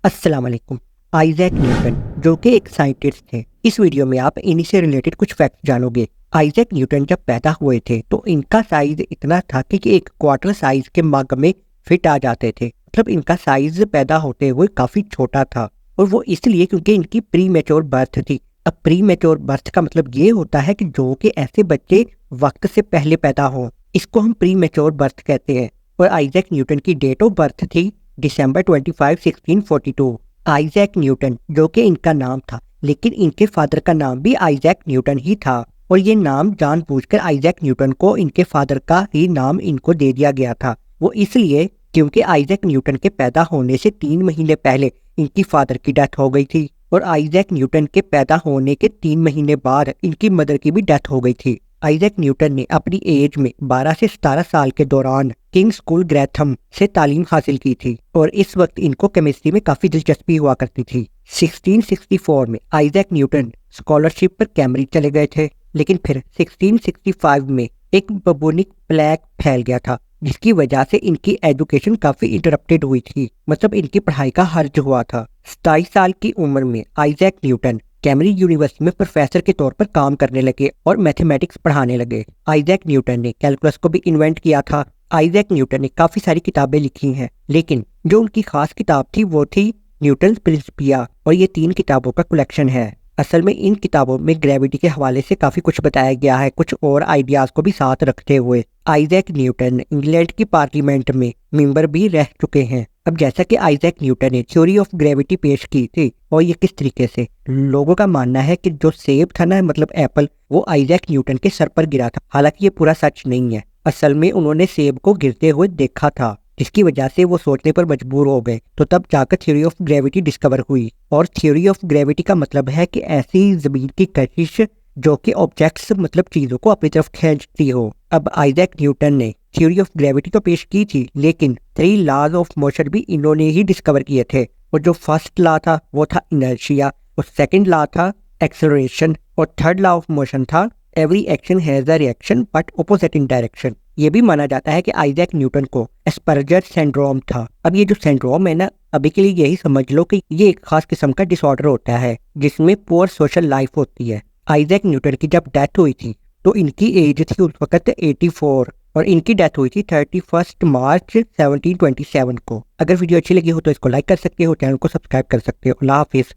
अस्सलाम वालेकुम। Isaac Newton जो कि एक साइंटिस्ट थे। इस वीडियो में आप इन्हीं से रिलेटेड कुछ फैक्ट जानोगे। आइजैक न्यूटन जब पैदा हुए थे तो इनका साइज इतना था कि एक क्वार्टर साइज के मग में फिट आ जाते थे। मतलब इनका साइज पैदा होते हुए काफी छोटा था और वो इसलिए क्योंकि इनकी प्री मेच्योर बर्थ थी। अब प्री मेच्योर बर्थ का मतलब ये होता है कि जो कि ऐसे बच्चे वक्त से पहले पैदा हो, इसको हम प्री मेच्योर बर्थ कहते हैं। और आइजैक न्यूटन की डेट ऑफ बर्थ थी December 25, 1642। आइजैक न्यूटन जो कि इनका नाम था, लेकिन इनके फादर का नाम भी आइजैक न्यूटन ही था और ये नाम जानबूझकर आइजैक न्यूटन को इनके फादर का ही नाम इनको दे दिया गया था। वो इसलिए क्योंकि आइजैक न्यूटन के पैदा होने से 3 महीने पहले इनकी फादर की डेथ हो गई थी और आइजैक न्यूटन के पैदा होने के 3 महीने बाद इनकी मदर की भी डेथ हो गई थी। आइजैक न्यूटन ने अपनी एज में 12 से 17 साल के दौरान किंग स्कूल ग्रैथम से तालीम हासिल की थी और इस वक्त इनको केमिस्ट्री में काफी दिलचस्पी हुआ करती थी। 1664 में आइजैक न्यूटन स्कॉलरशिप पर कैम्ब्रिज चले गए थे, लेकिन फिर 1665 में एक बबूनिक प्लेग फैल गया था जिसकी वजह से इनकी एजुकेशन काफी इंटरप्टेड हुई थी। मतलब इनकी पढ़ाई का हर्ज हुआ था। 27 साल की उम्र में आइजैक न्यूटन कैम्ब्रिज यूनिवर्सिटी में प्रोफेसर के तौर पर काम करने लगे और मैथमेटिक्स पढ़ाने लगे। आइजैक न्यूटन ने कैलकुलस को भी इन्वेंट किया था। आइजैक न्यूटन ने काफी सारी किताबें लिखी हैं, लेकिन जो उनकी खास किताब थी वो थी न्यूटन्स प्रिंसिपिया और ये 3 किताबों का कलेक्शन है। असल में इन किताबों में ग्रेविटी के हवाले से काफी कुछ बताया गया है, कुछ और आइडियाज को भी साथ रखते हुए। आइजैक न्यूटन इंग्लैंड की पार्लियामेंट में मेंबर भी रह चुके हैं। अब जैसा कि आइजैक न्यूटन ने थ्योरी ऑफ ग्रेविटी पेश की थी और ये किस तरीके से, लोगों का मानना है कि जो सेब था ना, मतलब एप्पल, वो आइजैक न्यूटन के सर पर गिरा था। हालांकि ये पूरा सच नहीं है। असल में उन्होंने सेब को गिरते हुए देखा था, जिसकी वजह से वो सोचने पर मजबूर हो गए। तो तब जाकर थ्योरी ऑफ ग्रेविटी डिस्कवर हुई। और थ्योरी ऑफ ग्रेविटी का मतलब है कि ऐसी जमीन की कशिश जो कि ऑब्जेक्ट्स मतलब चीजों को अपनी तरफ खींचती हो। अब आइजैक न्यूटन ने थ्योरी ऑफ ग्रेविटी तो पेश की थी, लेकिन 3 लॉज ऑफ मोशन भी इन्होंने ही डिस्कवर किए थे। और जो फर्स्ट लॉ था वो था इनर्शिया, और सेकंड लॉ था एक्सेलरेशन, और थर्ड लॉ ऑफ मोशन था every action has a reaction but opposite in direction. ये भी माना जाता है कि आइजैक न्यूटन को एस्पर्जर सिंड्रोम था। अब ये जो सिंड्रोम है ना, अभी के लिए यही समझ लो कि ये एक खास किस्म का डिसऑर्डर होता है जिसमें पुअर सोशल लाइफ होती है। आइजैक न्यूटन की जब डेथ हुई थी तो इनकी एज थी उस वक्त 84 और इनकी डेथ हुई थी 31 मार्च 1727 को। अगर वीडियो अच्छी लगी हो तो इसको लाइक कर सकते हो, चैनल को सब्सक्राइब कर सकते हो। अल्लाह हाफिज।